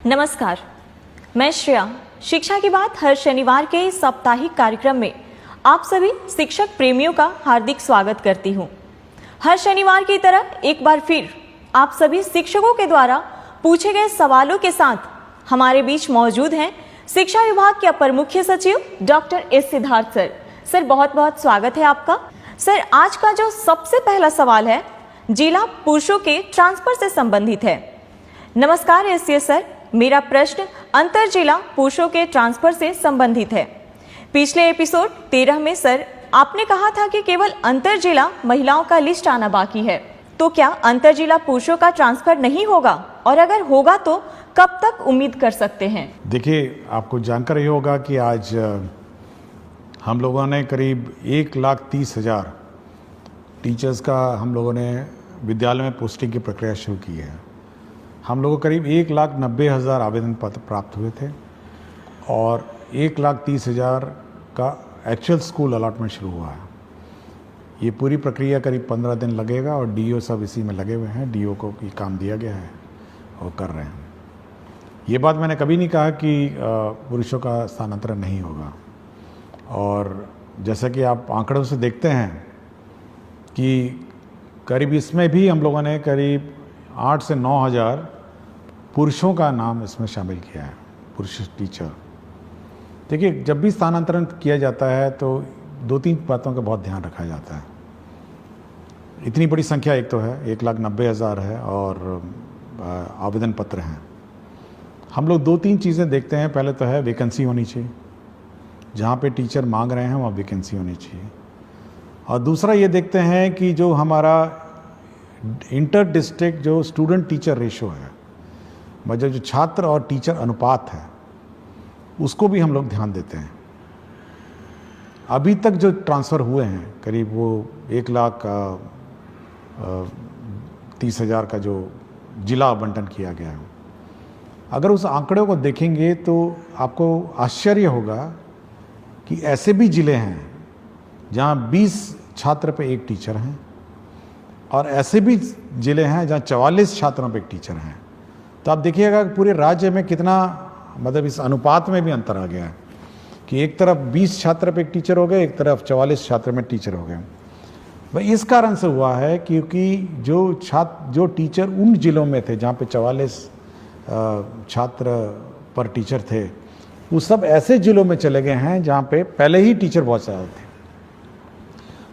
नमस्कार, मैं श्रेया। शिक्षा की बात हर शनिवार के इस साप्ताहिक कार्यक्रम में आप सभी शिक्षक प्रेमियों का हार्दिक स्वागत करती हूँ। हर शनिवार की तरह एक बार फिर आप सभी शिक्षकों के द्वारा पूछे गए सवालों के साथ हमारे बीच मौजूद हैं शिक्षा विभाग के अपर मुख्य सचिव doctor S Siddharth sir. Sir, बहुत बहुत स्वागत है आपका। सर, आज का जो सबसे पहला सवाल है जिला पुरुषों के ट्रांसफर से संबंधित है। नमस्कार एससीए सर, मेरा प्रश्न अंतर जिला पुरुषों के ट्रांसफर से संबंधित है। पिछले एपिसोड 13 में सर आपने कहा था कि केवल अंतर जिला महिलाओं का लिस्ट आना बाकी है, तो क्या अंतर जिला पुरुषों का ट्रांसफर नहीं होगा, और अगर होगा तो कब तक उम्मीद कर सकते हैं? देखिए, आपको जानकर ही होगा कि आज हम लोगों ने करीब 1,30,000 टीचर्स का हम लोगों ने विद्यालय में पोस्टिंग की प्रक्रिया शुरू की है। हम लोगों को करीब 1,90,000 आवेदन पत्र प्राप्त हुए थे और 1,30,000 का एक्चुअल स्कूल अलॉटमेंट शुरू हुआ है। ये पूरी प्रक्रिया करीब 15 दिन लगेगा और डीओ सब इसी में लगे हुए हैं। डीओ को ये काम दिया गया है और कर रहे हैं। ये बात मैंने कभी नहीं कहा कि पुरुषों का स्थानांतरण नहीं होगा, और जैसा कि आप आंकड़ों से देखते हैं कि करीब इसमें भी हम लोगों ने करीब 8 से 9,000 पुरुषों का नाम इसमें शामिल किया है, पुरुष टीचर। देखिए, जब भी स्थानांतरण किया जाता है तो 2-3 बातों का बहुत ध्यान रखा जाता है। इतनी बड़ी संख्या एक तो है, 1,90,000 है और आवेदन पत्र हैं। हम लोग 2-3 चीज़ें देखते हैं। पहले तो है वैकेंसी होनी चाहिए, जहाँ पे टीचर मांग रहे हैं वहाँ वैकेंसी होनी चाहिए। और दूसरा ये देखते हैं कि जो हमारा इंटर डिस्ट्रिक्ट जो स्टूडेंट टीचर रेशो है, मतलब जो छात्र और टीचर अनुपात है, उसको भी हम लोग ध्यान देते हैं। अभी तक जो ट्रांसफ़र हुए हैं करीब वो 1,30,000 का जो जिला आवंटन किया गया है, अगर उस आंकड़े को देखेंगे तो आपको आश्चर्य होगा कि ऐसे भी ज़िले हैं जहाँ 20 छात्र पे एक टीचर हैं, और ऐसे भी ज़िले हैं जहाँ 44 छात्रों पे एक टीचर हैं। तो आप देखिएगा कि पूरे राज्य में कितना, मतलब इस अनुपात में भी अंतर आ गया है कि एक तरफ 20 छात्र पे एक टीचर हो गए, एक तरफ 44 छात्र में टीचर हो गए। भाई इस कारण से हुआ है क्योंकि जो टीचर उन ज़िलों में थे जहाँ पे 44 छात्र पर टीचर थे, वो सब ऐसे ज़िलों में चले गए हैं जहाँ पे पहले ही टीचर बहुत ज़्यादा थे।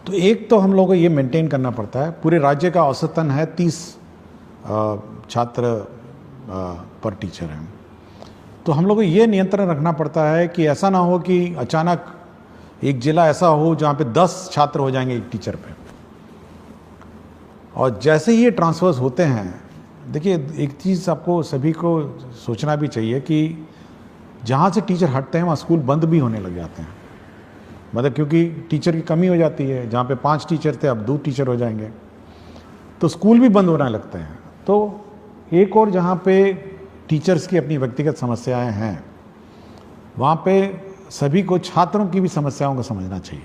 तो एक तो हम लोगों को ये मेंटेन करना पड़ता है। पूरे राज्य का औसतन है 30 छात्र पर टीचर हैं। तो हम लोग को ये नियंत्रण रखना पड़ता है कि ऐसा ना हो कि अचानक एक ज़िला ऐसा हो जहाँ पे 10 छात्र हो जाएंगे एक टीचर पे। और जैसे ही ये ट्रांसफर्स होते हैं, देखिए एक चीज़ आपको सभी को सोचना भी चाहिए कि जहाँ से टीचर हटते हैं वहाँ स्कूल बंद भी होने लग जाते हैं। मतलब क्योंकि टीचर की कमी हो जाती है, जहाँ पे 5 टीचर थे अब 2 टीचर हो जाएंगे, तो स्कूल भी बंद होने लगते हैं। तो एक और जहाँ पे टीचर्स की अपनी व्यक्तिगत समस्याएं हैं, वहाँ पे सभी को छात्रों की भी समस्याओं को समझना चाहिए।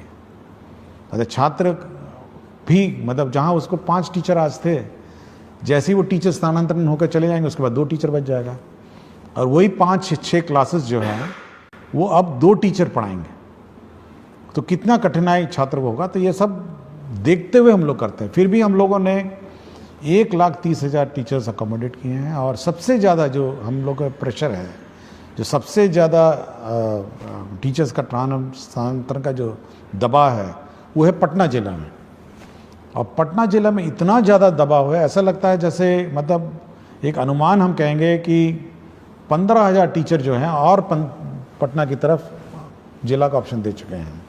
मतलब छात्र भी, मतलब जहाँ उसको 5 टीचर आज थे, जैसे ही वो टीचर स्थानांतरण होकर चले जाएंगे उसके बाद 2 टीचर बच जाएगा, और वही 5-6 क्लासेस जो हैं वो अब 2 टीचर पढ़ाएंगे। तो कितना कठिनाई छात्र को होगा। तो ये सब देखते हुए हम लोग करते हैं। फिर भी हम लोगों ने 1,30,000 टीचर्स अकोमोडेट किए हैं, और सबसे ज़्यादा जो हम लोग का प्रेशर है, जो सबसे ज़्यादा टीचर्स का स्थानांतरण का जो दबाव है वो है पटना ज़िला में। और पटना ज़िला में इतना ज़्यादा दबाव है, ऐसा लगता है जैसे, मतलब एक अनुमान हम कहेंगे कि 15,000 टीचर जो हैं और पटना की तरफ जिला का ऑप्शन दे चुके हैं।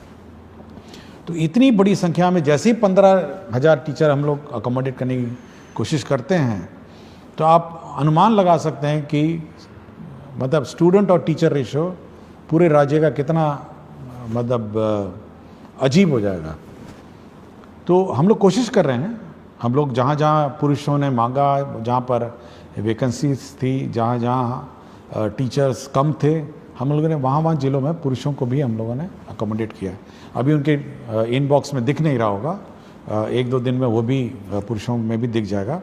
तो इतनी बड़ी संख्या में जैसे ही 15,000 टीचर हम लोग अकोमोडेट करने की कोशिश करते हैं, तो आप अनुमान लगा सकते हैं कि मतलब स्टूडेंट और टीचर रेशो पूरे राज्य का कितना मतलब अजीब हो जाएगा। तो हम लोग कोशिश कर रहे हैं। हम लोग जहाँ जहाँ पुरुषों ने मांगा, जहाँ पर वैकेंसीज थी, जहाँ जहाँ टीचर्स कम थे, हम लोगों ने वहाँ ज़िलों में पुरुषों को भी हम लोगों ने अकोमोडेट किया। अभी उनके इनबॉक्स में दिख नहीं रहा होगा, 1-2 दिन में वो भी पुरुषों में भी दिख जाएगा।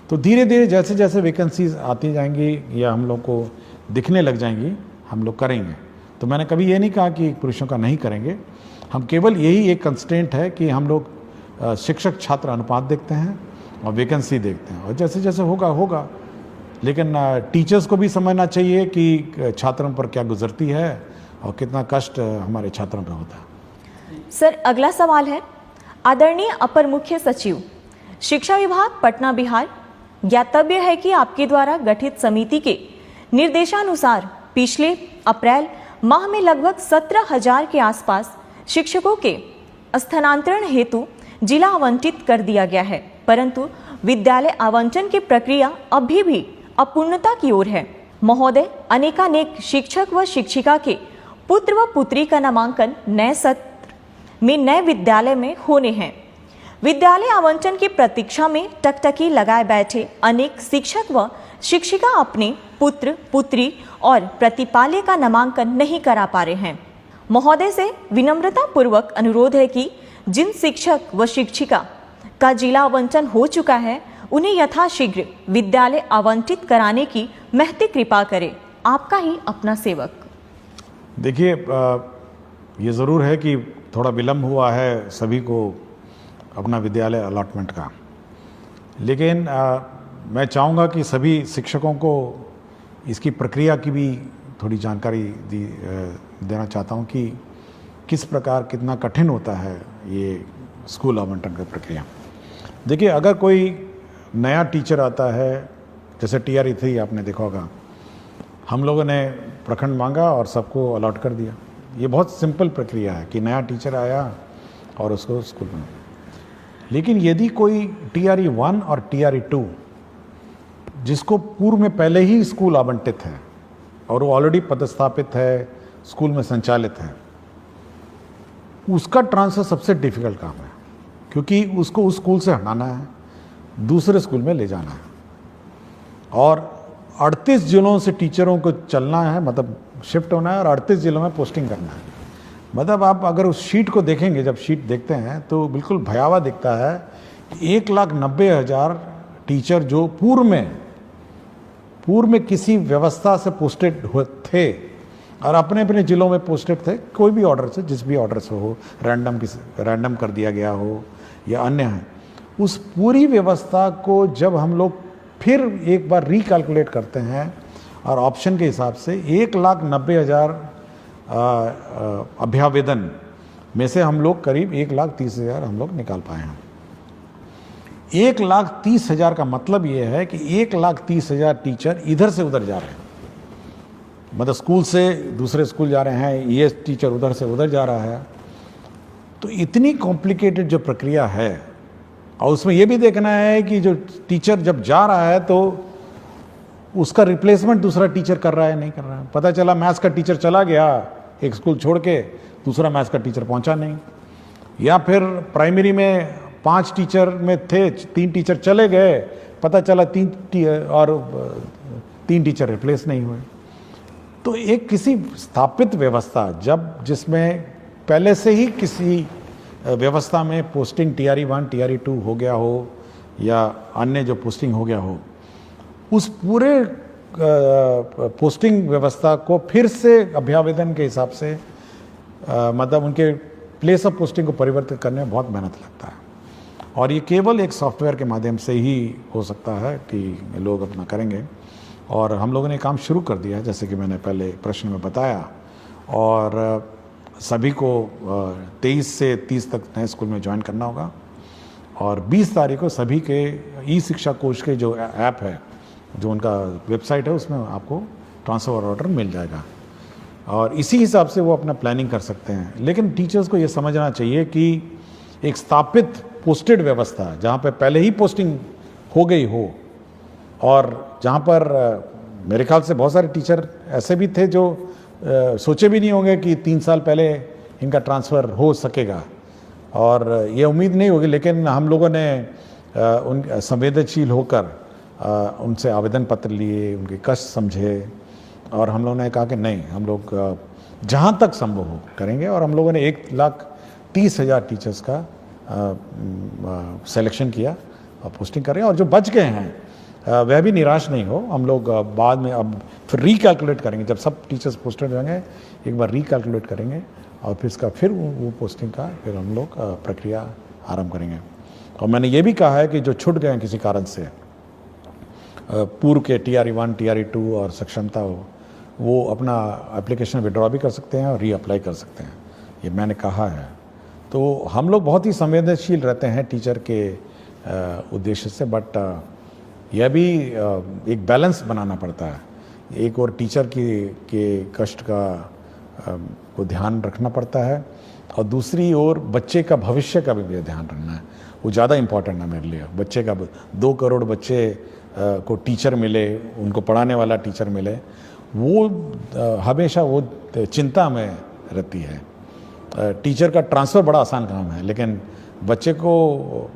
तो धीरे धीरे जैसे जैसे वैकेंसीज आती जाएंगी या हम लोग को दिखने लग जाएंगी, हम लोग करेंगे। तो मैंने कभी ये नहीं कहा कि पुरुषों का नहीं करेंगे, हम केवल यही एक कंस्ट्रेंट है कि हम लोग शिक्षक छात्र अनुपात देखते हैं और वैकेंसी देखते हैं, और जैसे जैसे होगा होगा। लेकिन टीचर्स को भी समझना चाहिए कि छात्रों पर क्या गुजरती है और कितना कष्ट हमारे छात्रों पर होता है। सर, अगला सवाल है, आदरणीय अपर मुख्य सचिव, शिक्षा विभाग पटना बिहार, ज्ञातव्य है कि आपके द्वारा गठित समिति के निर्देशानुसार पिछले अप्रैल माह में लगभग 17,000 के आसपास शिक्षकों के स्थानांतरण हेतु जिला आवंटित कर दिया गया है, परंतु विद्यालय आवंटन की प्रक्रिया अभी भी अपूर्णता की ओर है। महोदय, अनेकानेक शिक्षक व शिक्षिका के पुत्र व पुत्री का नामांकन नए सत्र में नए विद्यालय में होने हैं। विद्यालय आवंटन की प्रतीक्षा में टकटकी लगाए बैठे अनेक शिक्षक व शिक्षिका अपने पुत्र पुत्री और प्रतिपाल्य का नामांकन नहीं करा पा रहे हैं। महोदय से विनम्रता पूर्वक अनुरोध है कि जिन शिक्षक व शिक्षिका का जिला आवंटन हो चुका है उन्हें यथाशीघ्र विद्यालय आवंटित कराने की महती कृपा करें। आपका ही अपना सेवक। देखिए, ये ज़रूर है कि थोड़ा विलम्ब हुआ है सभी को अपना विद्यालय अलॉटमेंट का, लेकिन मैं चाहूँगा कि सभी शिक्षकों को इसकी प्रक्रिया की भी थोड़ी जानकारी देना चाहता हूँ कि किस प्रकार कितना कठिन होता है ये स्कूल आवंटन का प्रक्रिया। देखिए, अगर कोई नया टीचर आता है, जैसे TRE 3 आपने देखा होगा, हम लोगों ने प्रखंड मांगा और सबको अलॉट कर दिया। ये बहुत सिंपल प्रक्रिया है कि नया टीचर आया और उसको स्कूल में। लेकिन यदि कोई TRE 1 और TRE 2 जिसको पूर्व में पहले ही स्कूल आवंटित है और वो ऑलरेडी पदस्थापित है, स्कूल में संचालित है, उसका ट्रांसफ़र सबसे डिफिकल्ट काम है, क्योंकि उसको उस स्कूल से हटाना है, दूसरे स्कूल में ले जाना है, और 38 जिलों से टीचरों को चलना है, मतलब शिफ्ट होना है, और 38 जिलों में पोस्टिंग करना है। मतलब आप अगर उस शीट को देखेंगे, जब शीट देखते हैं तो बिल्कुल भयावह दिखता है कि 1,90,000 टीचर जो पूर्व में किसी व्यवस्था से पोस्टेड थे और अपने अपने जिलों में पोस्टेड थे, कोई भी ऑर्डर से, जिस भी ऑर्डर से हो, रैंडम कर दिया गया हो या अन्य है, उस पूरी व्यवस्था को जब हम लोग फिर एक बार रिकैलकुलेट करते हैं और ऑप्शन के हिसाब से 1,90,000 अभ्यावेदन में से हम लोग करीब 1,30,000 हम लोग निकाल पाए हैं। 1,30,000 का मतलब ये है कि 1,30,000 टीचर इधर से उधर जा रहे हैं, मतलब स्कूल से दूसरे स्कूल जा रहे हैं, ये टीचर उधर से उधर जा रहा है। तो इतनी कॉम्प्लिकेटेड जो प्रक्रिया है, और उसमें ये भी देखना है कि जो टीचर जब जा रहा है तो उसका रिप्लेसमेंट दूसरा टीचर कर रहा है नहीं कर रहा है। पता चला मैथ्स का टीचर चला गया एक स्कूल छोड़ के, दूसरा मैथ्स का टीचर पहुंचा नहीं, या फिर प्राइमरी में 5 टीचर में थे, 3 टीचर चले गए, पता चला 3 टीचर रिप्लेस नहीं हुए। तो एक किसी स्थापित व्यवस्था जिसमें पहले से ही किसी व्यवस्था में पोस्टिंग TRE 1 TRE 2 हो गया हो या अन्य जो पोस्टिंग हो गया हो, उस पूरे पोस्टिंग व्यवस्था को फिर से अभ्यावेदन के हिसाब से मतलब उनके प्लेस ऑफ पोस्टिंग को परिवर्तित करने में बहुत मेहनत लगता है, और ये केवल एक सॉफ्टवेयर के माध्यम से ही हो सकता है कि लोग अपना करेंगे। और हम लोगों ने काम शुरू कर दिया है, जैसे कि मैंने पहले प्रश्न में बताया, और सभी को 23 से 30 तक नए स्कूल में ज्वाइन करना होगा, और 20 तारीख को सभी के ई-शिक्षा कोश के जो ऐप है, जो उनका वेबसाइट है, उसमें आपको ट्रांसफ़र ऑर्डर मिल जाएगा, और इसी हिसाब से वो अपना प्लानिंग कर सकते हैं। लेकिन टीचर्स को ये समझना चाहिए कि एक स्थापित पोस्टेड व्यवस्था जहाँ पे पहले ही पोस्टिंग हो गई हो, और जहाँ पर मेरे ख्याल से बहुत सारे टीचर ऐसे भी थे जो सोचे भी नहीं होंगे कि 3 साल पहले इनका ट्रांसफ़र हो सकेगा, और ये उम्मीद नहीं होगी, लेकिन हम लोगों ने उन संवेदनशील होकर उनसे आवेदन पत्र लिए, उनके कष्ट समझे, और हम लोगों ने कहा कि नहीं, हम लोग जहाँ तक संभव हो करेंगे, और हम लोगों ने 1,30,000 टीचर्स का सिलेक्शन किया और पोस्टिंग कर रहे हैं, और जो बच गए हैं वह भी निराश नहीं हो। हम लोग बाद में अब फिर रिकैलकुलेट करेंगे, जब सब टीचर्स पोस्टेड होंगे एक बार रिकैलकुलेट करेंगे और फिर वो पोस्टिंग का फिर हम लोग प्रक्रिया आरंभ करेंगे। और मैंने ये भी कहा है कि जो छूट गए हैं किसी कारण से, पूर्व के TRE1 TRE2 और सक्षमता हो, वो अपना एप्लीकेशन विड्रॉ भी कर सकते हैं और रीअप्लाई कर सकते हैं, ये मैंने कहा है। तो हम लोग बहुत ही संवेदनशील रहते हैं टीचर के उद्देश्य से, बट यह भी एक बैलेंस बनाना पड़ता है। एक और टीचर के कष्ट को ध्यान रखना पड़ता है और दूसरी ओर बच्चे का भविष्य का भी ध्यान रखना है। वो ज़्यादा इम्पॉर्टेंट है मेरे लिए। बच्चे का 2 करोड़ बच्चे को टीचर मिले, उनको पढ़ाने वाला टीचर मिले, वो हमेशा वो चिंता में रहती है। टीचर का ट्रांसफ़र बड़ा आसान काम है, लेकिन बच्चे को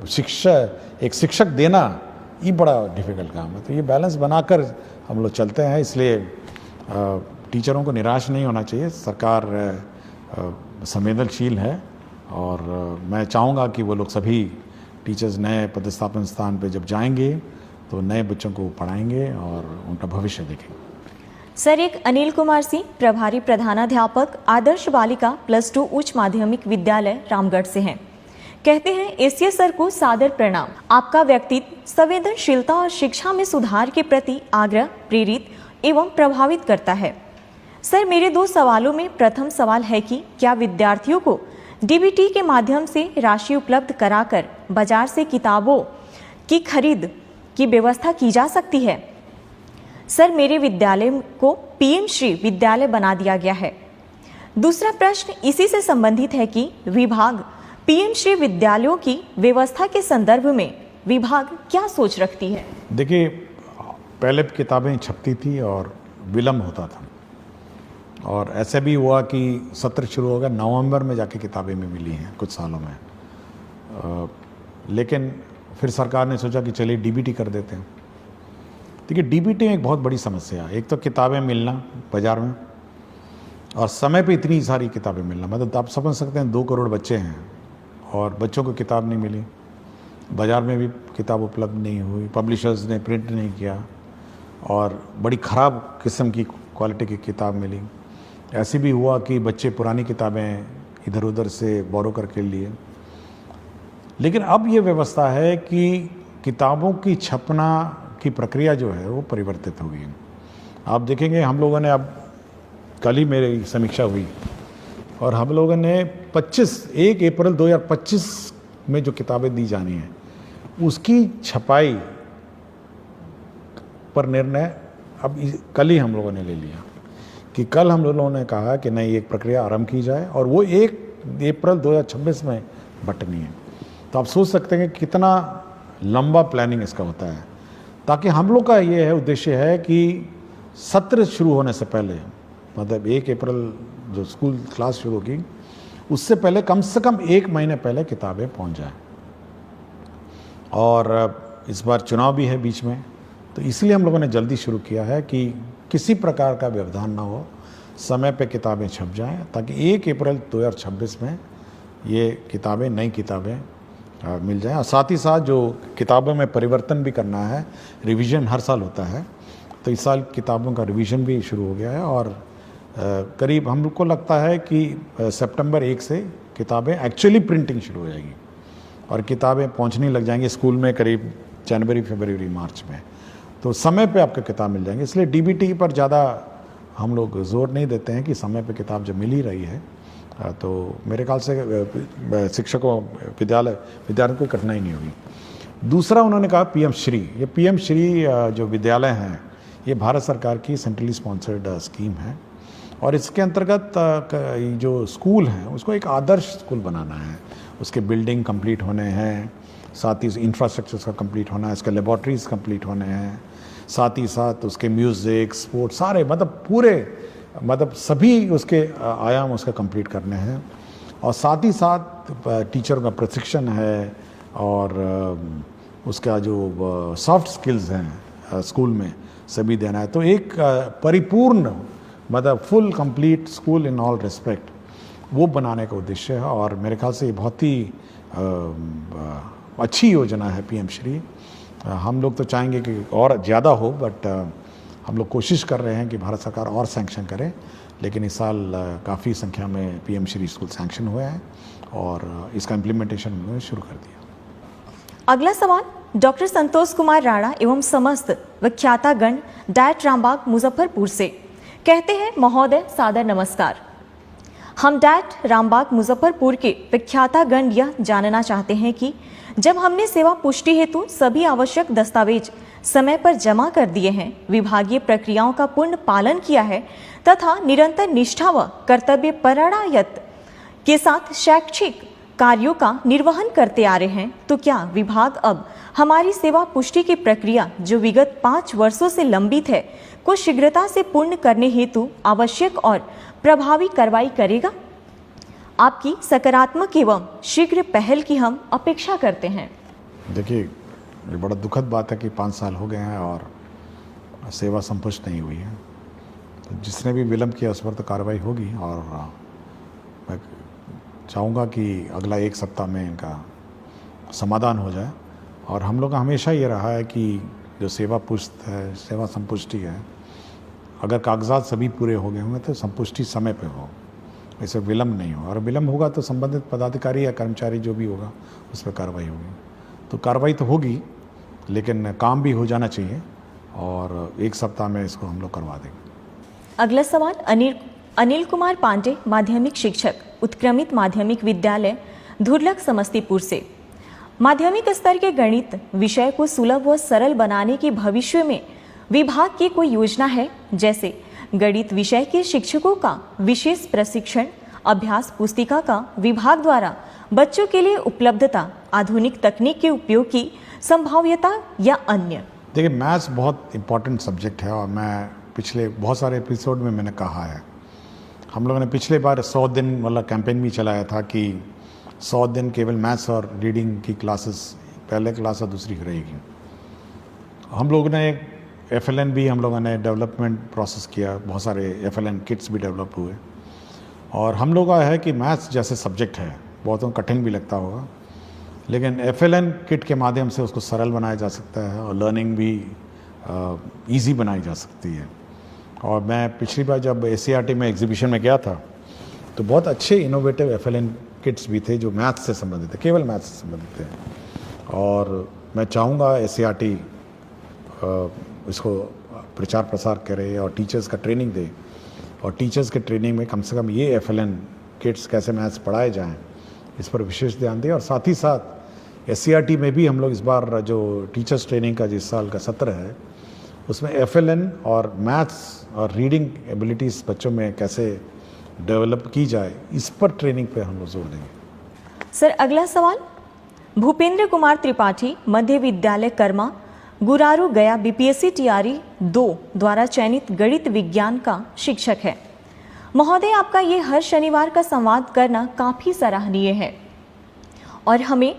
एक शिक्षक देना ये बड़ा डिफ़िकल्ट काम है। तो ये बैलेंस बनाकर हम लोग चलते हैं, इसलिए टीचरों को निराश नहीं होना चाहिए। सरकार संवेदनशील है और मैं चाहूँगा कि वो लोग सभी टीचर्स नए पदस्थापन स्थान पे जब जाएंगे तो नए बच्चों को पढ़ाएंगे और उनका भविष्य देखेंगे। सर, एक अनिल कुमार सिंह, प्रभारी प्रधानाध्यापक, आदर्श बालिका +2 उच्च माध्यमिक विद्यालय रामगढ़ से हैं। कहते हैं, एसीएस सर को सादर प्रणाम। आपका व्यक्तित्व संवेदनशीलता और शिक्षा में सुधार के प्रति आग्रह प्रेरित एवं प्रभावित करता है। सर, मेरे 2 सवालों में प्रथम सवाल है कि क्या विद्यार्थियों को डीबीटी के माध्यम से राशि उपलब्ध कराकर बाजार से किताबों की खरीद की व्यवस्था की जा सकती है? सर, मेरे विद्यालय को पीएम श्री विद्यालय बना दिया गया है। दूसरा प्रश्न इसी से संबंधित है कि विभाग पीएम श्री विद्यालयों की व्यवस्था के संदर्भ में विभाग क्या सोच रखती है? देखिए, पहले किताबें छपती थी और विलम्ब होता था, और ऐसे भी हुआ कि सत्र शुरू हो गया, नवंबर में जाके किताबें में मिली हैं कुछ सालों में। लेकिन फिर सरकार ने सोचा कि चलिए डीबीटी कर देते हैं। देखिए, डीबीटी में एक बहुत बड़ी समस्या है। एक तो किताबें मिलना बाज़ार में, और समय पे इतनी सारी किताबें मिलना, मतलब आप समझ सकते हैं 2 करोड़ बच्चे हैं और बच्चों को किताब नहीं मिली, बाज़ार में भी किताब उपलब्ध नहीं हुई, पब्लिशर्स ने प्रिंट नहीं किया और बड़ी ख़राब किस्म की क्वालिटी की किताब मिली। ऐसे भी हुआ कि बच्चे पुरानी किताबें इधर उधर से बोरो करके लिए। लेकिन अब ये व्यवस्था है कि किताबों की छपना की प्रक्रिया जो है वो परिवर्तित हो गई है। आप देखेंगे, हम लोगों ने अब कल ही मेरी समीक्षा हुई और हम लोगों ने 1 अप्रैल 2025 में जो किताबें दी जानी है उसकी छपाई पर निर्णय अब कल ही हम लोगों ने ले लिया कि कल हम लोगों ने कहा कि नहीं, एक प्रक्रिया आरंभ की जाए और वो 1 अप्रैल 2026 में बंटनी है। तो आप सोच सकते हैं कि कितना लंबा प्लानिंग इसका होता है, ताकि हम लोग का ये है उद्देश्य है कि सत्र शुरू होने से पहले, मतलब 1 अप्रैल जो स्कूल क्लास शुरू होगी उससे पहले कम से कम 1 महीने पहले किताबें पहुंच जाएं। और इस बार चुनाव भी है बीच में, तो इसलिए हम लोगों ने जल्दी शुरू किया है कि किसी प्रकार का व्यवधान ना हो, समय पे किताबें छप जाएं, ताकि 1 अप्रैल 2026 में ये किताबें, नई किताबें मिल जाएं। और साथ ही साथ जो किताबों में परिवर्तन भी करना है, रिवीजन हर साल होता है, तो इस साल किताबों का रिवीजन भी शुरू हो गया है और करीब हम लोग को लगता है कि सितंबर 1 से किताबें एक्चुअली प्रिंटिंग शुरू हो जाएगी और किताबें पहुंचने लग जाएंगी स्कूल में करीब जनवरी, फरवरी, मार्च में। तो समय पे आपको किताब मिल जाएंगी। इसलिए डीबीटी पर ज़्यादा हम लोग जोर नहीं देते हैं कि समय पे किताब जब मिल ही रही है तो मेरे ख्याल से शिक्षकों, विद्यार्थियों को कठिनाई नहीं होगी। दूसरा उन्होंने कहा पीएम श्री। ये पीएम श्री जो विद्यालय हैं ये भारत सरकार की सेंट्रली स्पॉन्सर्ड स्कीम है और इसके अंतर्गत जो स्कूल हैं उसको एक आदर्श स्कूल बनाना है। उसके बिल्डिंग कंप्लीट होने हैं, साथ ही इंफ्रास्ट्रक्चर का कंप्लीट होना है, इसके लेबॉर्ट्रीज कंप्लीट होने हैं, साथ ही साथ उसके म्यूज़िक, स्पोर्ट्स, सारे मतलब सभी उसके आयाम उसका कंप्लीट करने हैं। और साथ ही साथ टीचर का प्रशिक्षण है और उसका जो सॉफ्ट स्किल्स हैं स्कूल में सभी देना है। तो एक परिपूर्ण, मतलब full complete school in all respect, वो बनाने का उद्देश्य है। और मेरे ख्याल से ये बहुत ही अच्छी योजना है पीएम श्री, हम लोग तो चाहेंगे कि और ज़्यादा हो, बट हम लोग कोशिश कर रहे हैं कि भारत सरकार और सैंक्शन करे। लेकिन इस साल काफ़ी संख्या में पीएम श्री स्कूल सैंक्शन हुए हैं और इसका इम्प्लीमेंटेशन उन्होंने शुरू कर दिया। अगला सवाल डॉक्टर संतोष कुमार राणा एवं समस्त विख्यातागण डायट रामबाग मुजफ्फरपुर से। कहते हैं, महोदय सादर नमस्कार। हम डायट रामबाग मुजफ्फरपुर के विख्यातागण यह जानना चाहते हैं कि जब हमने सेवा पुष्टि हेतु सभी आवश्यक दस्तावेज समय पर जमा कर दिए हैं, विभागीय प्रक्रियाओं का पूर्ण पालन किया है तथा निरंतर निष्ठा व कर्तव्य परायणता के साथ शैक्षिक कार्यों का निर्वहन करते आ रहे हैं, तो क्या विभाग अब हमारी सेवा पुष्टि की प्रक्रिया जो विगत 5 वर्षों से लंबित है को शीघ्रता से पूर्ण करने हेतु आवश्यक और प्रभावी कार्रवाई करेगा? आपकी सकारात्मक एवं शीघ्र पहल की हम अपेक्षा करते हैं। देखिए, ये बड़ा दुखद बात है कि 5 साल हो गए हैं और सेवा संपुष्ट नहीं हुई है। तो जिसने भी विलंब किया उस पर तो कार्रवाई होगी और मैं चाहूँगा कि अगला 1 सप्ताह में इनका समाधान हो जाए। और हम लोग का हमेशा ये रहा है कि जो सेवा संपुष्टि है, अगर कागजात सभी पूरे हो गए होंगे तो संपुष्टि समय पे हो, इससे विलम्ब नहीं हो। और विलम्ब होगा तो संबंधित पदाधिकारी या कर्मचारी जो भी होगा उस पर कार्रवाई होगी। तो कार्रवाई तो होगी, लेकिन काम भी हो जाना चाहिए और 1 सप्ताह में इसको हम लोग करवा देंगे। अगला सवाल अनिल कुमार पांडे, माध्यमिक शिक्षक, उत्क्रमित माध्यमिक विद्यालय धुरलक समस्तीपुर से। माध्यमिक स्तर के गणित विषय को सुलभ व सरल बनाने की भविष्य में विभाग की कोई योजना है? जैसे गणित विषय के शिक्षकों का विशेष प्रशिक्षण, अभ्यास पुस्तिका का विभाग द्वारा बच्चों के लिए उपलब्धता, आधुनिक तकनीक के उपयोग की संभाव्यता या अन्य? देखिए, मैथ्स बहुत इम्पॉर्टेंट सब्जेक्ट है और मैं पिछले बहुत सारे एपिसोड में मैंने कहा है। हम लोगों ने पिछले बार 100 दिन वाला कैंपेन भी चलाया था कि 100 दिन केवल मैथ्स और रीडिंग की क्लासेस, पहले क्लास और दूसरी रहेगी। हम लोगों ने FLN भी हम लोगों ने डेवलपमेंट प्रोसेस किया, बहुत सारे FLN किट्स भी डेवलप हुए। और हम लोगों का है कि मैथ्स जैसे सब्जेक्ट है, बहुतों को कठिन भी लगता होगा, लेकिन FLN किट के माध्यम से उसको सरल बनाया जा सकता है और लर्निंग भी ईजी बनाई जा सकती है। और मैं पिछली बार जब SCERT में एग्जीबिशन में गया था तो बहुत अच्छे इनोवेटिव FLN किट्स भी थे जो मैथ्स से संबंधित थे, केवल मैथ्स से संबंधित थे। और मैं चाहूँगा SCERT इसको प्रचार प्रसार करे और टीचर्स का ट्रेनिंग दे, और टीचर्स के ट्रेनिंग में कम से कम ये FLN किट्स कैसे मैथ्स पढ़ाए जाएं इस पर विशेष ध्यान दें। और साथ ही साथ SCERT में भी हम लोग इस बार जो टीचर्स ट्रेनिंग का जिस साल का सत्र है उसमें FLN और मैथ्स और रीडिंग एबिलिटीज़ बच्चों में कैसे डेवलप की जाए इस पर ट्रेनिंग पे हम लोग जोर देंगे। सर, अगला सवाल भूपेंद्र कुमार त्रिपाठी, मध्य विद्यालय कर्मा, गुरारू गया, BPSC TRE 2 द्वारा चयनित गणित विज्ञान का शिक्षक है। महोदय, आपका ये हर शनिवार का संवाद करना काफ़ी सराहनीय है और हमें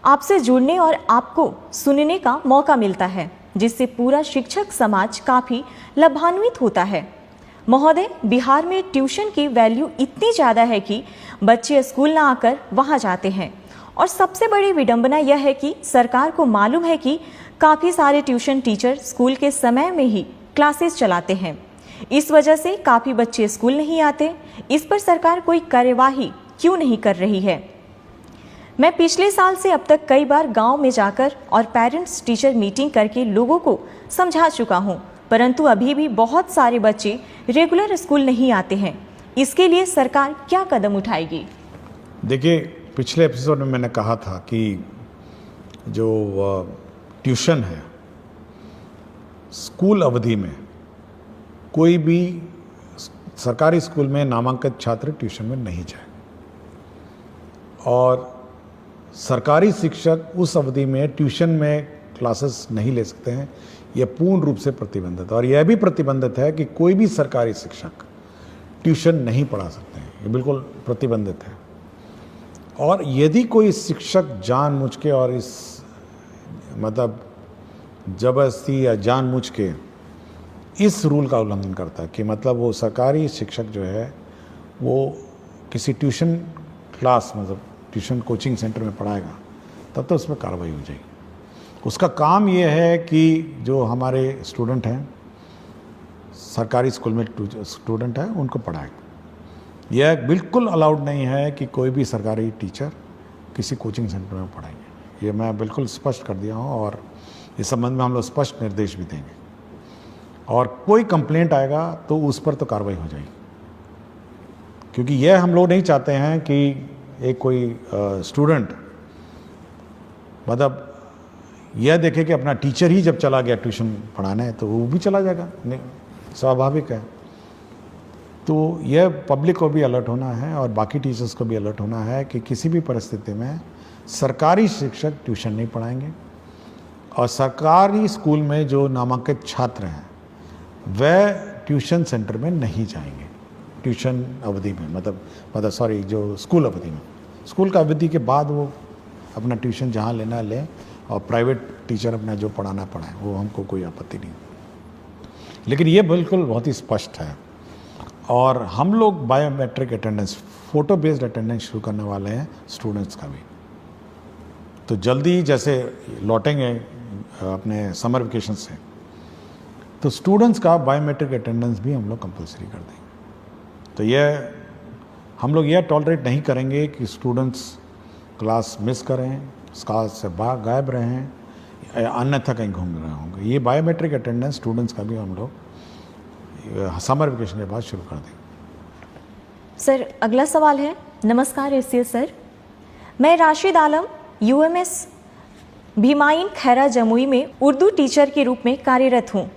आपसे जुड़ने और आपको सुनने का मौका मिलता है, जिससे पूरा शिक्षक समाज काफ़ी लाभान्वित होता है। महोदय, बिहार में ट्यूशन की वैल्यू इतनी ज़्यादा है कि बच्चे स्कूल ना आकर वहाँ जाते हैं, और सबसे बड़ी विडंबना यह है कि सरकार को मालूम है कि काफ़ी सारे ट्यूशन टीचर स्कूल के समय में ही क्लासेस चलाते हैं। इस वजह से काफ़ी बच्चे स्कूल नहीं आते। इस पर सरकार कोई कार्यवाही क्यों नहीं कर रही है? मैं पिछले साल से अब तक कई बार गांव में जाकर और पेरेंट्स टीचर मीटिंग करके लोगों को समझा चुका हूं, परंतु अभी भी बहुत सारे बच्चे रेगुलर स्कूल नहीं आते हैं। इसके लिए सरकार क्या कदम उठाएगी? देखिए, पिछले एपिसोड में मैंने कहा था कि जो ट्यूशन है, स्कूल अवधि में कोई भी सरकारी स्कूल में नामांकित छात्र ट्यूशन में नहीं जाए, और सरकारी शिक्षक उस अवधि में ट्यूशन में क्लासेस नहीं ले सकते हैं। यह पूर्ण रूप से प्रतिबंधित है। और यह भी प्रतिबंधित है कि कोई भी सरकारी शिक्षक ट्यूशन नहीं पढ़ा सकते हैं, ये बिल्कुल प्रतिबंधित है। और यदि कोई शिक्षक जानबूझ के और इस मतलब जबरदस्ती या जानबूझ के इस रूल का उल्लंघन करता है कि मतलब वो सरकारी शिक्षक जो है वो किसी ट्यूशन क्लास मतलब ट्यूशन कोचिंग सेंटर में पढ़ाएगा, तब तो उस पर कार्रवाई हो जाएगी। उसका काम ये है कि जो हमारे स्टूडेंट हैं, सरकारी स्कूल में स्टूडेंट हैं, उनको पढ़ाए। यह बिल्कुल अलाउड नहीं है कि कोई भी सरकारी टीचर किसी कोचिंग सेंटर में पढ़ाएंगे। ये मैं बिल्कुल स्पष्ट कर दिया हूँ और इस संबंध में हम लोग स्पष्ट निर्देश भी देंगे। और कोई कंप्लेंट आएगा तो उस पर तो कार्रवाई हो जाएगी, क्योंकि यह हम लोग नहीं चाहते हैं कि एक कोई स्टूडेंट मतलब यह देखे कि अपना टीचर ही जब चला गया ट्यूशन पढ़ाने तो वो भी चला जाएगा, स्वाभाविक है। तो यह पब्लिक को भी अलर्ट होना है और बाकी टीचर्स को भी अलर्ट होना है कि किसी भी परिस्थिति में सरकारी शिक्षक ट्यूशन नहीं पढ़ाएंगे और सरकारी स्कूल में जो नामांकित छात्र हैं वह ट्यूशन सेंटर में नहीं जाएंगे ट्यूशन अवधि में, मतलब सॉरी जो स्कूल अवधि में। स्कूल का अवधि के बाद वो अपना ट्यूशन जहाँ लेना लें और प्राइवेट टीचर अपना जो पढ़ाना पढ़ाएं, वो हमको कोई आपत्ति नहीं। लेकिन ये बिल्कुल बहुत ही स्पष्ट है। और हम लोग biometric attendance, photo based attendance शुरू करने वाले हैं स्टूडेंट्स का भी। तो जल्दी जैसे लौटेंगे अपने समर वेकेशन से, तो स्टूडेंट्स का बायोमेट्रिक अटेंडेंस भी हम लोग कंपलसरी कर देंगे। तो यह हम लोग यह टॉलरेट नहीं करेंगे कि स्टूडेंट्स क्लास मिस करें, क्लास से गायब रहें, अन्यथा कहीं घूम रहे होंगे। ये बायोमेट्रिक अटेंडेंस स्टूडेंट्स का भी हम लोग समर वेकेशन के बाद शुरू कर देंगे। सर अगला सवाल है। नमस्कार एसीएस सर, मैं राशिद आलम यूएमएस भीमाइन खैरा जमुई में उर्दू टीचर के रूप में कार्यरत हूँ।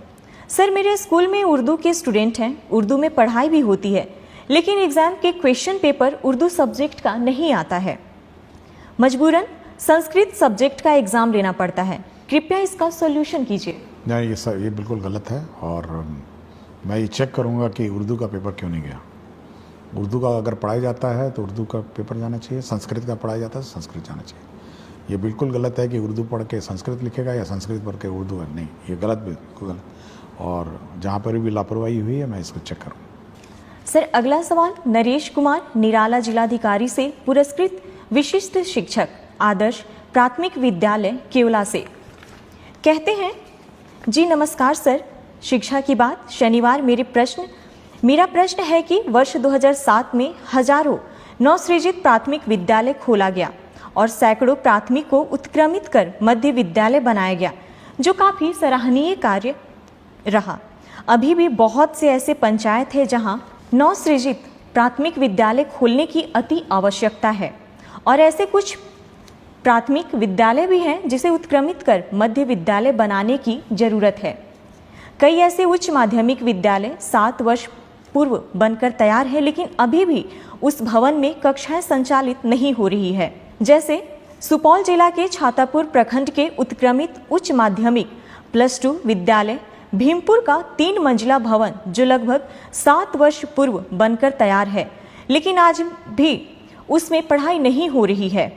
सर मेरे स्कूल में उर्दू के स्टूडेंट हैं, उर्दू में पढ़ाई भी होती है, लेकिन एग्ज़ाम के क्वेश्चन पेपर उर्दू सब्जेक्ट का नहीं आता है। मजबूरन संस्कृत सब्जेक्ट का एग्ज़ाम लेना पड़ता है। कृपया इसका सॉल्यूशन कीजिए। नहीं, ये बिल्कुल गलत है और मैं ये चेक करूँगा कि उर्दू का पेपर क्यों नहीं गया। उर्दू का अगर पढ़ाया जाता है तो उर्दू का पेपर जाना चाहिए, संस्कृत का पढ़ाया जाता है तो संस्कृत जाना चाहिए। ये बिल्कुल गलत है कि उर्दू पढ़ के संस्कृत लिखेगा या संस्कृत पढ़ के उर्दू है, नहीं, ये गलत, बिल्कुल गलत। और जहाँ पर भी लापरवाही हुई है मैं इसको चेक करूँ। सर अगला सवाल नरेश कुमार निराला जिलाधिकारी से पुरस्कृत विशिष्ट शिक्षक आदर्श प्राथमिक विद्यालय केवला से कहते हैं, जी नमस्कार सर, शिक्षा की बात शनिवार मेरा प्रश्न है कि वर्ष 2007 में हजारों नवसृजित प्राथमिक विद्यालय खोला गया और सैकड़ों प्राथमिक को उत्क्रमित कर मध्य विद्यालय बनाया गया, जो काफ़ी सराहनीय कार्य रहा। अभी भी बहुत से ऐसे पंचायत है जहां नवसृजित प्राथमिक विद्यालय खोलने की अति आवश्यकता है और ऐसे कुछ प्राथमिक विद्यालय भी हैं जिसे उत्क्रमित कर मध्य विद्यालय बनाने की जरूरत है। कई ऐसे उच्च माध्यमिक विद्यालय 7 वर्ष पूर्व बनकर तैयार है, लेकिन अभी भी उस भवन में कक्षाएं संचालित नहीं हो रही है। जैसे सुपौल जिला के छातापुर प्रखंड के उत्क्रमित उच्च माध्यमिक +2 विद्यालय भीमपुर का 3 मंजिला भवन जो लगभग 7 वर्ष पूर्व बनकर तैयार है, लेकिन आज भी उसमें पढ़ाई नहीं हो रही है।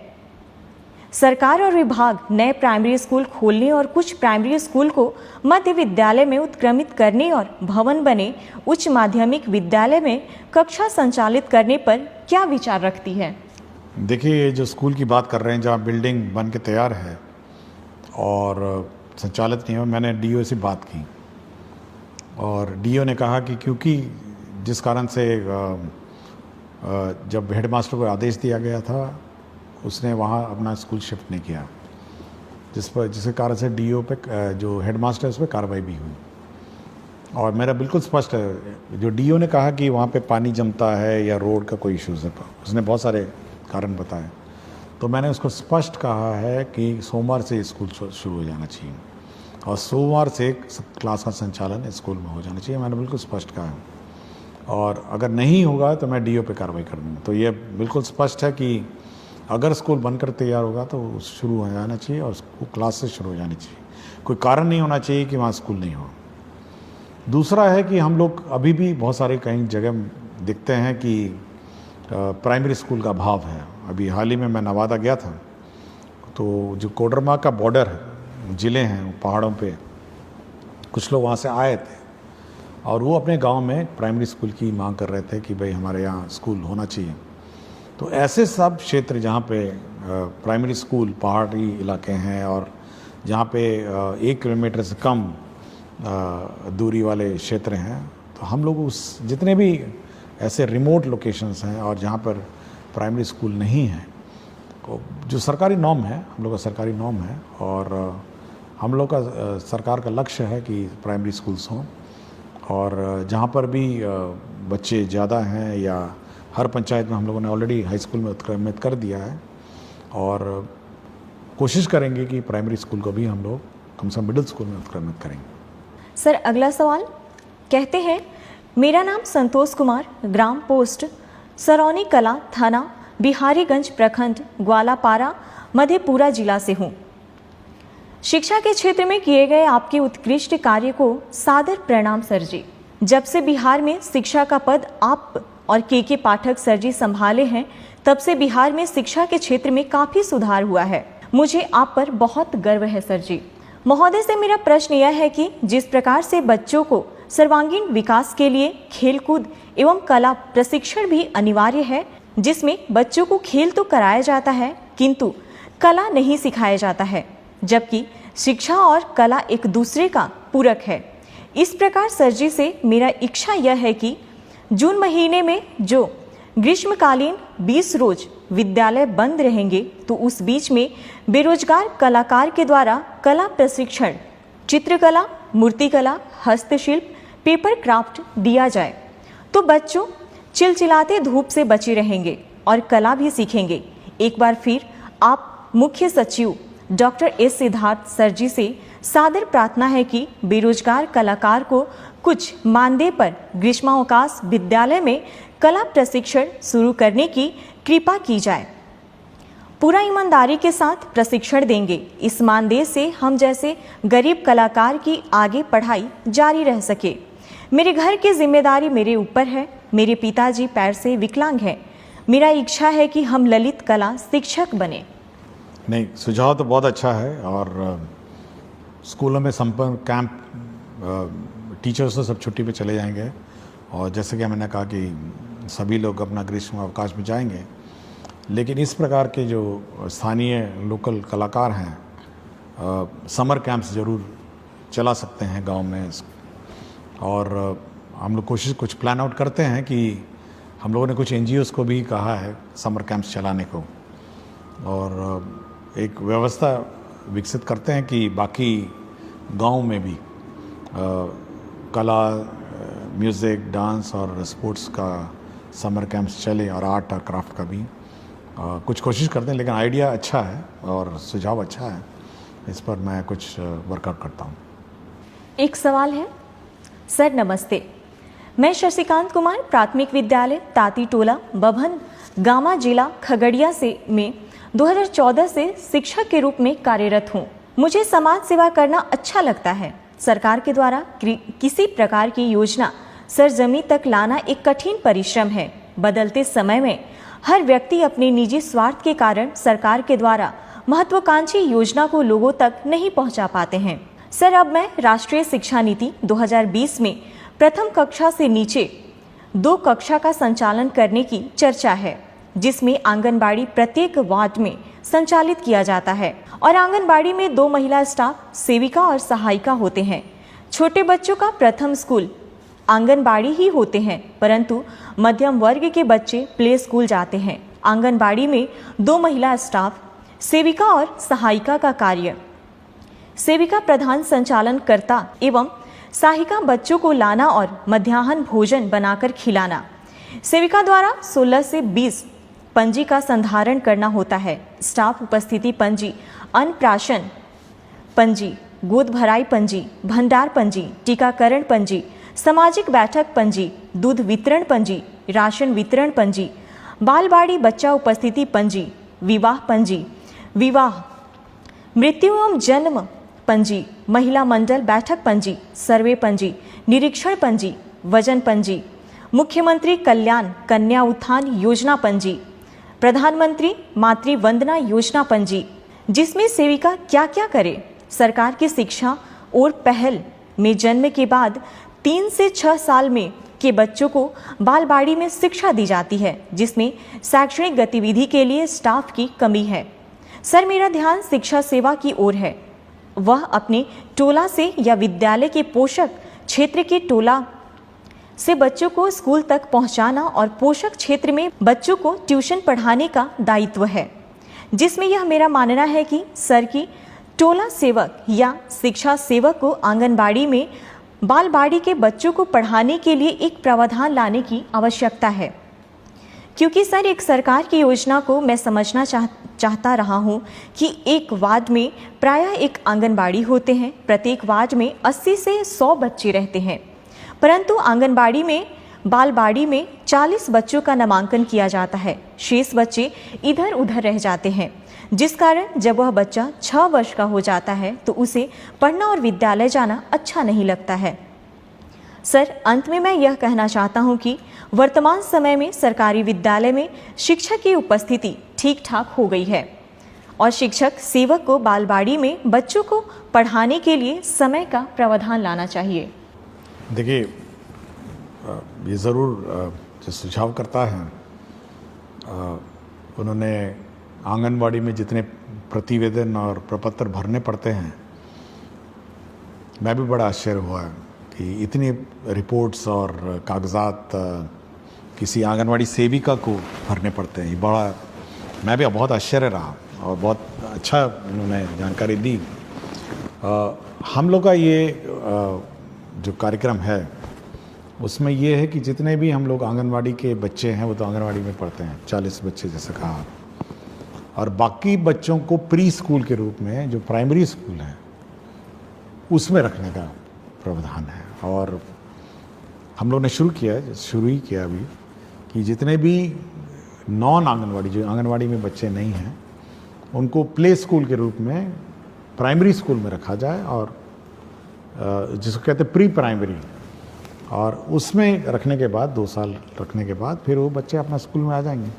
सरकार और विभाग नए प्राइमरी स्कूल खोलने और कुछ प्राइमरी स्कूल को मध्य विद्यालय में उत्क्रमित करने और भवन बने उच्च माध्यमिक विद्यालय में कक्षा संचालित करने पर क्या विचार रखती है? देखिए, ये जो स्कूल की बात कर रहे हैं जहाँ बिल्डिंग बन के तैयार है और संचालित नहीं हो, मैंने डीओ से बात की और डीओ ने कहा कि क्योंकि जिस कारण से जब हेडमास्टर को आदेश दिया गया था उसने वहाँ अपना स्कूल शिफ्ट नहीं किया, जिसके कारण से डीओ पे जो हेडमास्टर है उस पर कार्रवाई भी हुई। और मेरा बिल्कुल स्पष्ट है, जो डीओ ने कहा कि वहाँ पे पानी जमता है या रोड का कोई इश्यूज़ है, उसने बहुत सारे कारण बताए, तो मैंने उसको स्पष्ट कहा है कि सोमवार से स्कूल शुरू हो जाना चाहिए और सोमवार से क्लास का संचालन स्कूल में हो जाना चाहिए। मैंने बिल्कुल स्पष्ट कहा है और अगर नहीं होगा तो मैं डीओ पे कार्रवाई कर दूँगा। तो ये बिल्कुल स्पष्ट है कि अगर स्कूल बनकर तैयार होगा तो शुरू हो जाना चाहिए और क्लास से शुरू हो जानी चाहिए। कोई कारण नहीं होना चाहिए कि वहाँ स्कूल नहीं हो। दूसरा है कि हम लोग अभी भी बहुत सारे कई जगह देखते हैं कि प्राइमरी स्कूल का अभाव है। अभी हाल ही में मैं नवादा गया था, तो जो कोडरमा का बॉर्डर ज़िले हैं पहाड़ों पे, कुछ लोग वहाँ से आए थे और वो अपने गांव में प्राइमरी स्कूल की मांग कर रहे थे कि भाई हमारे यहाँ स्कूल होना चाहिए। तो ऐसे सब क्षेत्र जहाँ पे प्राइमरी स्कूल पहाड़ी इलाके हैं और जहाँ पे 1 किलोमीटर से कम दूरी वाले क्षेत्र हैं, तो हम लोग उस जितने भी ऐसे रिमोट लोकेशंस हैं और जहाँ पर प्राइमरी स्कूल नहीं है, जो सरकारी नॉर्म है, हम लोग का सरकारी नॉर्म है और हम लोग का सरकार का लक्ष्य है कि प्राइमरी स्कूल्स हों, और जहाँ पर भी बच्चे ज़्यादा हैं या हर पंचायत में हम लोगों ने ऑलरेडी हाई स्कूल में उत्क्रमित कर दिया है, और कोशिश करेंगे कि प्राइमरी स्कूल को भी हम लोग कम से कम मिडिल स्कूल में उत्क्रमित करेंगे। सर अगला सवाल कहते हैं, मेरा नाम संतोष कुमार, ग्राम पोस्ट सरौनी कला, थाना बिहारीगंज, प्रखंड ग्वालापारा, मधेपुरा जिला से हूँ। शिक्षा के क्षेत्र में किए गए आपके उत्कृष्ट कार्य को सादर प्रणाम सर जी। जब से बिहार में शिक्षा का पद आप और के पाठक सर जी संभाले हैं, तब से बिहार में शिक्षा के क्षेत्र में काफ़ी सुधार हुआ है। मुझे आप पर बहुत गर्व है सर जी। महोदय से मेरा प्रश्न यह है कि जिस प्रकार से बच्चों को सर्वांगीण विकास के लिए खेलकूद एवं कला प्रशिक्षण भी अनिवार्य है, जिसमें बच्चों को खेल तो कराया जाता है किंतु कला नहीं सिखाया जाता है, जबकि शिक्षा और कला एक दूसरे का पूरक है। इस प्रकार सर जी से मेरा इच्छा यह है कि जून महीने में जो ग्रीष्मकालीन 20 रोज विद्यालय बंद रहेंगे, तो उस बीच में बेरोजगार कलाकार के द्वारा कला प्रशिक्षण, चित्रकला, मूर्तिकला, हस्तशिल्प, पेपर क्राफ्ट दिया जाए, तो बच्चों चिलचिलाते धूप से बचे रहेंगे और कला भी सीखेंगे। एक बार फिर आप मुख्य सचिव डॉक्टर एस सिद्धार्थ सर जी से सादर प्रार्थना है कि बेरोजगार कलाकार को कुछ मानदेय पर ग्रीष्मावकाश विद्यालय में कला प्रशिक्षण शुरू करने की कृपा की जाए। पूरा ईमानदारी के साथ प्रशिक्षण देंगे। इस मानदेय से हम जैसे गरीब कलाकार की आगे पढ़ाई जारी रह सके। मेरे घर की जिम्मेदारी मेरे ऊपर है। मेरे पिताजी पैर से विकलांग हैं। मेरा इच्छा है कि हम ललित कला शिक्षक बने। नहीं, सुझाव तो बहुत अच्छा है, और स्कूलों में संपर्क कैंप, टीचर्स तो सब छुट्टी पे चले जाएंगे, और जैसे कि मैंने कहा कि सभी लोग अपना ग्रीष्म अवकाश में जाएंगे, लेकिन इस प्रकार के जो स्थानीय लोकल कलाकार हैं समर कैंप्स ज़रूर चला सकते हैं गांव में। और हम लोग कुछ प्लान आउट करते हैं कि हम लोगों ने कुछ NGOs को भी कहा है समर कैंप्स चलाने को, और एक व्यवस्था विकसित करते हैं कि बाकी गांव में भी कला, म्यूज़िक, डांस और स्पोर्ट्स का समर कैंप्स चले, और आर्ट और क्राफ्ट का भी कुछ कोशिश करते हैं। लेकिन आइडिया अच्छा है और सुझाव अच्छा है, इस पर मैं कुछ वर्कआउट करता हूँ। एक सवाल है सर, नमस्ते। मैं शशिकांत कुमार, प्राथमिक विद्यालय ताती टोला, बभन गामा, जिला खगड़िया से में 2014 से शिक्षक के रूप में कार्यरत हूँ। मुझे समाज सेवा करना अच्छा लगता है। सरकार के द्वारा किसी प्रकार की योजना सरजमी तक लाना एक कठिन परिश्रम है। बदलते समय में हर व्यक्ति अपने निजी स्वार्थ के कारण सरकार के द्वारा महत्वाकांक्षी योजना को लोगों तक नहीं पहुंचा पाते हैं। सर, अब मैं राष्ट्रीय शिक्षा नीति 2020 में प्रथम कक्षा से नीचे 2 कक्षा का संचालन करने की चर्चा है, जिसमें आंगनबाड़ी प्रत्येक वार्ड में संचालित किया जाता है, और आंगनबाड़ी में 2 महिला स्टाफ सेविका और सहायिका होते हैं। छोटे बच्चों का प्रथम स्कूल आंगनबाड़ी ही होते हैं, परंतु मध्यम वर्ग के बच्चे प्ले स्कूल जाते हैं। आंगनबाड़ी में 2 महिला स्टाफ, सेविका और सहायिका का कार्य। सेविका प्रधान संचालन करता एवं सहायिका बच्चों को लाना और मध्याह्न भोजन बनाकर खिलाना। सेविका द्वारा 16 से 20 पंजी का संधारण करना होता है। स्टाफ उपस्थिति पंजी, अन्नप्राशन पंजी, गोद भराई पंजी, भंडार पंजी, टीकाकरण पंजी, सामाजिक बैठक पंजी, दूध वितरण पंजी, राशन वितरण पंजी, बालवाड़ी बच्चा उपस्थिति पंजी, विवाह पंजी, विवाह, मृत्यु एवं जन्म पंजी, महिला मंडल बैठक पंजी, सर्वे पंजी, निरीक्षण पंजी, वजन पंजी, मुख्यमंत्री कल्याण कन्या उत्थान योजना पंजी, प्रधानमंत्री मातृ वंदना योजना पंजी, जिसमें सेविका क्या क्या करे। सरकार की शिक्षा और पहल में जन्म के बाद 3 से 6 साल में के बच्चों को बालवाड़ी में शिक्षा दी जाती है, जिसमें शैक्षणिक गतिविधि के लिए स्टाफ की कमी है। सर, मेरा ध्यान शिक्षा सेवा की ओर है। वह अपने टोला से या विद्यालय के पोषक क्षेत्र के टोला से बच्चों को स्कूल तक पहुंचाना और पोषक क्षेत्र में बच्चों को ट्यूशन पढ़ाने का दायित्व है, जिसमें यह मेरा मानना है कि सर की टोला सेवक या शिक्षा सेवक को आंगनबाड़ी में बालवाड़ी के बच्चों को पढ़ाने के लिए एक प्रावधान लाने की आवश्यकता है, क्योंकि सर एक सरकार की योजना को मैं समझना चाहता रहा हूँ कि एक वार्ड में प्रायः एक आंगनबाड़ी होते हैं, प्रत्येक वार्ड में 80 से 100 बच्चे रहते हैं, परंतु आंगनबाड़ी में बालवाड़ी में 40 बच्चों का नामांकन किया जाता है, शेष बच्चे इधर उधर रह जाते हैं, जिस कारण जब वह बच्चा 6 वर्ष का हो जाता है तो उसे पढ़ना और विद्यालय जाना अच्छा नहीं लगता है। सर, अंत में मैं यह कहना चाहता हूं कि वर्तमान समय में सरकारी विद्यालय में शिक्षक की उपस्थिति ठीक ठाक हो गई है और शिक्षक सेवक को बालवाड़ी में बच्चों को पढ़ाने के लिए समय का प्रावधान लाना चाहिए। देखिए, ये ज़रूर जो सुझाव करता है, उन्होंने आंगनवाड़ी में जितने प्रतिवेदन और प्रपत्र भरने पड़ते हैं, मैं भी बड़ा आश्चर्य हुआ कि इतनी रिपोर्ट्स और कागजात किसी आंगनवाड़ी सेविका को भरने पड़ते हैं। बड़ा, मैं भी बहुत आश्चर्य रहा और बहुत अच्छा उन्होंने जानकारी दी। हम लोग का ये जो कार्यक्रम है उसमें ये है कि जितने भी हम लोग आंगनवाड़ी के बच्चे हैं वो तो आंगनवाड़ी में पढ़ते हैं, 40 बच्चे जैसे कहा, और बाकी बच्चों को प्री स्कूल के रूप में जो प्राइमरी स्कूल है उसमें रखने का प्रावधान है। और हम लोग ने शुरू ही किया अभी कि जितने भी नॉन आंगनवाड़ी, जो आंगनवाड़ी में बच्चे नहीं हैं, उनको प्ले स्कूल के रूप में प्राइमरी स्कूल में रखा जाए, और जिसको कहते हैं प्री प्राइमरी, और उसमें रखने के बाद 2 साल रखने के बाद फिर वो बच्चे अपना स्कूल में आ जाएंगे।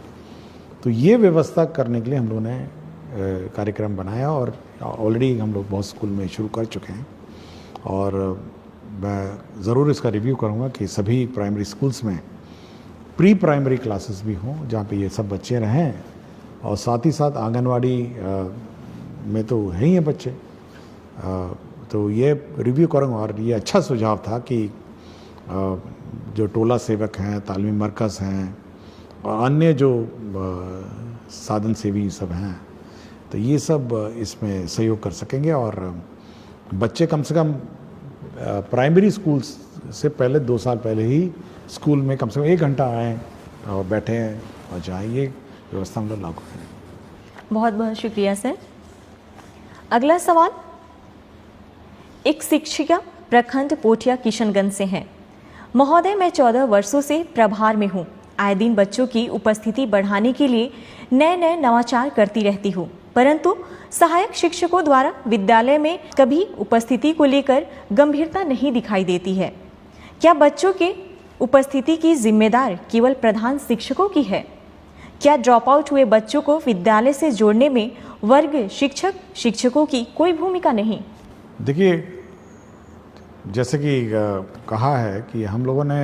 तो ये व्यवस्था करने के लिए हम लोगों ने कार्यक्रम बनाया और ऑलरेडी हम लोग बहुत स्कूल में शुरू कर चुके हैं, और मैं ज़रूर इसका रिव्यू करूँगा कि सभी प्राइमरी स्कूल्स में प्री प्राइमरी क्लासेस भी हों जहाँ पे ये सब बच्चे रहें, और साथ ही साथ आंगनवाड़ी में तो है ही है बच्चे, तो ये रिव्यू करूँगा। और ये अच्छा सुझाव था कि जो टोला सेवक हैं, तालीमी मरकज़ हैं और अन्य जो साधन सेवी सब हैं, तो ये सब इसमें सहयोग कर सकेंगे, और बच्चे कम से कम प्राइमरी स्कूल से पहले 2 साल पहले ही स्कूल में कम से कम 1 घंटा आएँ और बैठें और जाएँ। ये व्यवस्था हम लोग लागू करें। बहुत बहुत शुक्रिया सर। अगला सवाल एक शिक्षिका प्रखंड पोठिया किशनगंज से हैं। महोदय, मैं 14 वर्षों से प्रभार में हूँ। आए दिन बच्चों की उपस्थिति बढ़ाने के लिए नए नवाचार करती रहती हूँ, परंतु सहायक शिक्षकों द्वारा विद्यालय में कभी उपस्थिति को लेकर गंभीरता नहीं दिखाई देती है। क्या बच्चों के उपस्थिति की जिम्मेदार केवल प्रधान शिक्षकों की है? क्या ड्रॉप आउट हुए बच्चों को विद्यालय से जोड़ने में वर्ग शिक्षकों की कोई भूमिका नहीं? देखिए, जैसे कि कहा है कि हम लोगों ने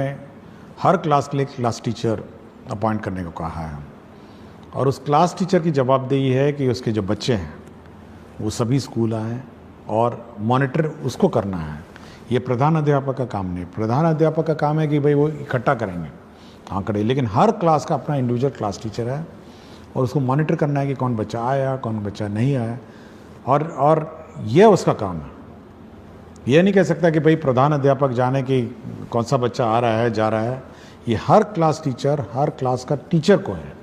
हर क्लास के लिए क्लास टीचर अपॉइंट करने को कहा है, और उस क्लास टीचर की जवाबदेही है कि उसके जो बच्चे हैं वो सभी स्कूल आएँ और मॉनिटर उसको करना है। ये प्रधान अध्यापक का काम नहीं। प्रधान अध्यापक का काम है कि भाई वो इकट्ठा करेंगे आंकड़े, लेकिन हर क्लास का अपना इंडिविजुअल क्लास टीचर है और उसको मॉनिटर करना है कि कौन बच्चा आया, कौन बच्चा नहीं आया, और ये उसका काम है। ये नहीं कह सकता कि भाई प्रधान अध्यापक जाने कि कौन सा बच्चा आ रहा है, जा रहा है। ये हर क्लास टीचर, हर क्लास का टीचर को है।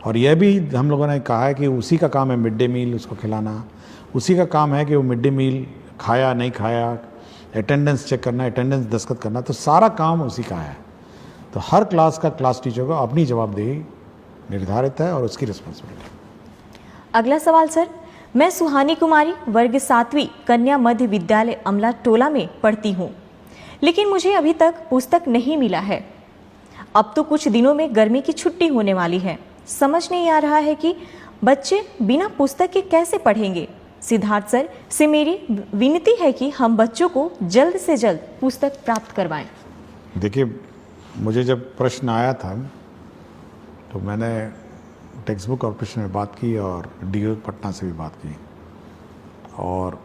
और यह भी हम लोगों ने कहा है कि उसी का काम है मिड डे मील उसको खिलाना, उसी का काम है कि वो मिड डे मील खाया नहीं खाया, अटेंडेंस चेक करना, अटेंडेंस दस्तखत करना, तो सारा काम उसी का है। तो हर क्लास का क्लास टीचर को अपनी जवाबदेही निर्धारित है और उसकी रिस्पॉन्सिबिलिटी। अगला सवाल सर, मैं सुहानी कुमारी वर्ग 7वीं कन्या मध्य विद्यालय अमला टोला में पढ़ती हूँ, लेकिन मुझे अभी तक पुस्तक नहीं मिला है। अब तो कुछ दिनों में गर्मी की छुट्टी होने वाली है, समझ नहीं आ रहा है कि बच्चे बिना पुस्तक के कैसे पढ़ेंगे। सिद्धार्थ सर से मेरी विनती है कि हम बच्चों को जल्द से जल्द पुस्तक प्राप्त करवाएं। देखिए, मुझे जब प्रश्न आया था तो मैंने टेक्स्ट बुक कॉर्पोरेशन में बात की और डीओ पटना से भी बात की, और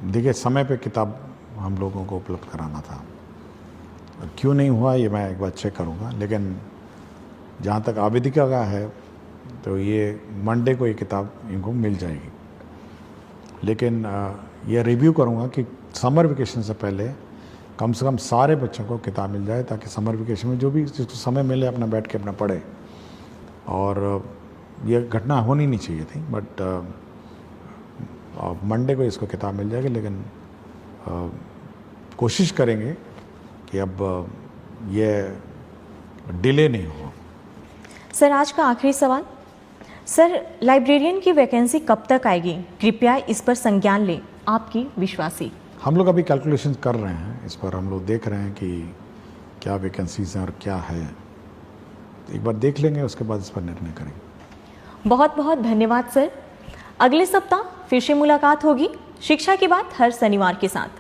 देखिए समय पे किताब हम लोगों को उपलब्ध कराना था, क्यों नहीं हुआ ये मैं एक बार चेक करूँगा। लेकिन जहाँ तक आवेदिका का है तो ये मंडे को ये किताब इनको मिल जाएगी। लेकिन ये रिव्यू करूँगा कि समर वेकेशन से पहले कम से कम सारे बच्चों को किताब मिल जाए, ताकि समर वेकेशन में जो भी जिसको समय मिले अपना बैठ के अपना पढ़े। और ये घटना होनी नहीं चाहिए थी, बट मंडे को इसको किताब मिल जाएगी। लेकिन कोशिश करेंगे कि अब ये डिले नहीं हो। सर आज का आखिरी सवाल, सर लाइब्रेरियन की वैकेंसी कब तक आएगी? कृपया इस पर संज्ञान लें, आपकी विश्वासी। हम लोग अभी कैलकुलेशन कर रहे हैं, इस पर हम लोग देख रहे हैं कि क्या वैकेंसीज हैं और क्या है। एक बार देख लेंगे, उसके बाद इस पर निर्णय करेंगे। बहुत बहुत धन्यवाद सर। अगले सप्ताह फिर से मुलाकात होगी शिक्षा की बात हर शनिवार के साथ।